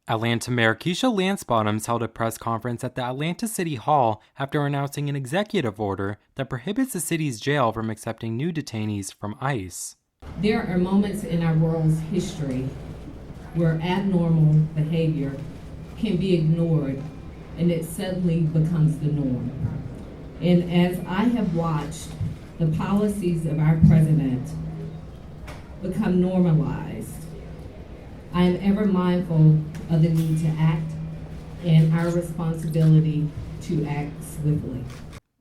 Atlanta Mayor Keisha Lance Bottoms held a press conference at the Atlanta City Hall after announcing an executive order that prohibits the city's jail from accepting new detainees from ICE. There are moments in our world's history where abnormal behavior can be ignored and it suddenly becomes the norm. And as I have watched the policies of our president become normalized, I am ever mindful of the need to act and our responsibility to act swiftly.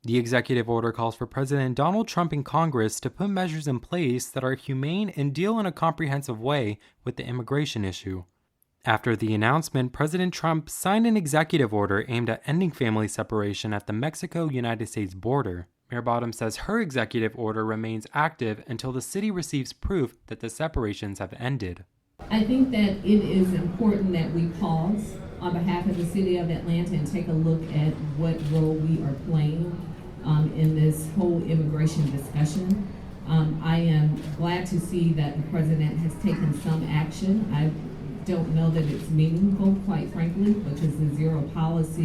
The executive order calls for President Donald Trump and Congress to put measures in place that are humane and deal in a comprehensive way with the immigration issue. After the announcement, President Trump signed an executive order aimed at ending family separation at the Mexico-United States border. Mayor Bottoms says her executive order remains active until the city receives proof that the separations have ended. I think that it is important that we pause on behalf of the city of Atlanta and take a look at what role we are playing in this whole immigration discussion. I am glad to see that the president has taken some action. I don't know that it's meaningful, quite frankly, because the zero tolerance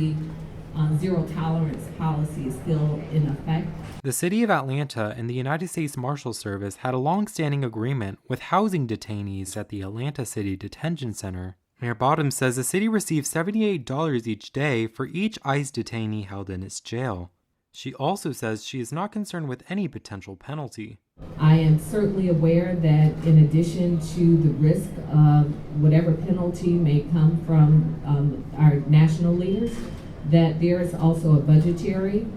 policy is still in effect. The City of Atlanta and the United States Marshals Service had a long-standing agreement with housing detainees at the Atlanta City Detention Center. Mayor Bottoms says the city receives $78 each day for each ICE detainee held in its jail. She also says she is not concerned with any potential penalty. I am certainly aware that in addition to the risk of whatever penalty may come from our national leaders, that there is also a budgetary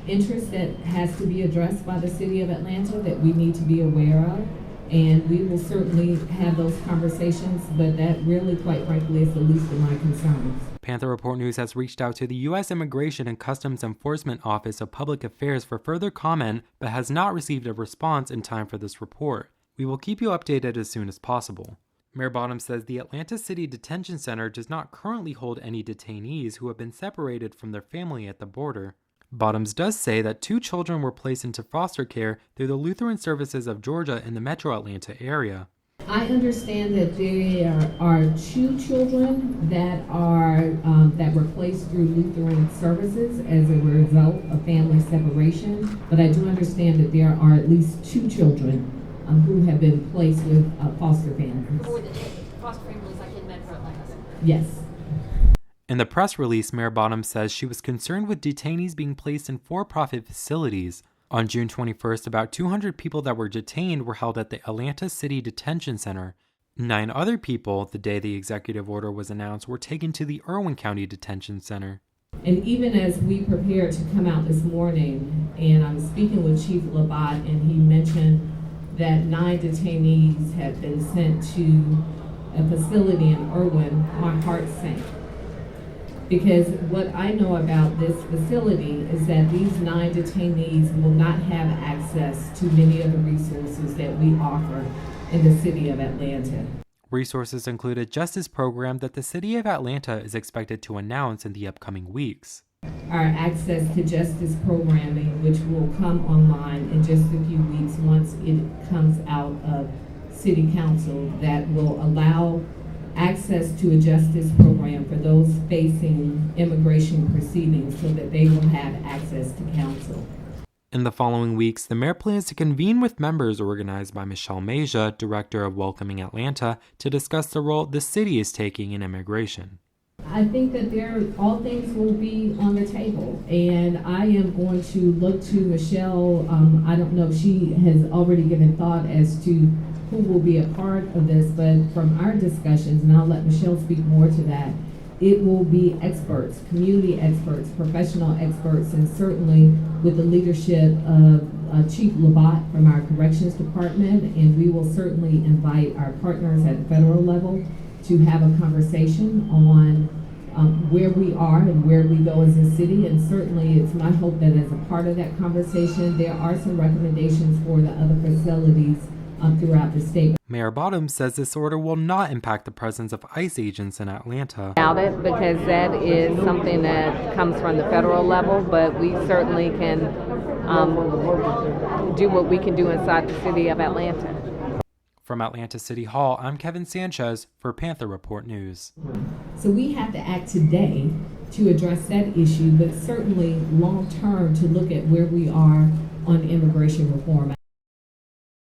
interest that has to be addressed by the city of Atlanta that we need to be aware of. And we will certainly have those conversations, but that really, quite frankly, is the least of my concerns. Panther Report News has reached out to the U.S. Immigration and Customs Enforcement Office of Public Affairs for further comment, but has not received a response in time for this report. We will keep you updated as soon as possible. Mayor Bottoms says the Atlanta City Detention Center does not currently hold any detainees who have been separated from their family at the border. Bottoms does say that 2 children were placed into foster care through the Lutheran Services of Georgia in the metro Atlanta area. I understand that there are 2 children that were placed through Lutheran Services as a result of family separation, but I do understand that there are at least 2 children who have been placed with foster families. Or the foster families like in metro Atlanta. Yes. In the press release, Mayor Bottoms says she was concerned with detainees being placed in for-profit facilities. On June 21st, about 200 people that were detained were held at the Atlanta City Detention Center. 9 other people, the day the executive order was announced, were taken to the Irwin County Detention Center. And even as we prepared to come out this morning, and I was speaking with Chief Labat, and he mentioned that 9 detainees had been sent to a facility in Irwin, my heart sank. Because what I know about this facility is that these 9 detainees will not have access to many of the resources that we offer in the city of Atlanta. Resources include a justice program that the city of Atlanta is expected to announce in the upcoming weeks. Our access to justice programming, which will come online in just a few weeks once it comes out of City Council, that will allow access to a justice program for those facing immigration proceedings so that they will have access to counsel. In the following weeks, the mayor plans to convene with members organized by Michelle Mejia, Director of Welcoming Atlanta, to discuss the role the city is taking in immigration. I think that all things will be on the table, and I am going to look to Michelle. I don't know if she has already given thought as to who will be a part of this, but from our discussions, and I'll let Michelle speak more to that, it will be experts, community experts, professional experts, and certainly with the leadership of Chief Labat from our Corrections Department, and we will certainly invite our partners at the federal level to have a conversation on where we are and where we go as a city. And certainly it's my hope that as a part of that conversation, there are some recommendations for the other facilities throughout the state. Mayor Bottoms says this order will not impact the presence of ICE agents in Atlanta. About it, because that is something that comes from the federal level, but we certainly can do what we can do inside the city of Atlanta. From Atlanta City Hall, I'm Kevin Sanchez for Panther Report News. So we have to act today to address that issue, but certainly long term to look at where we are on immigration reform.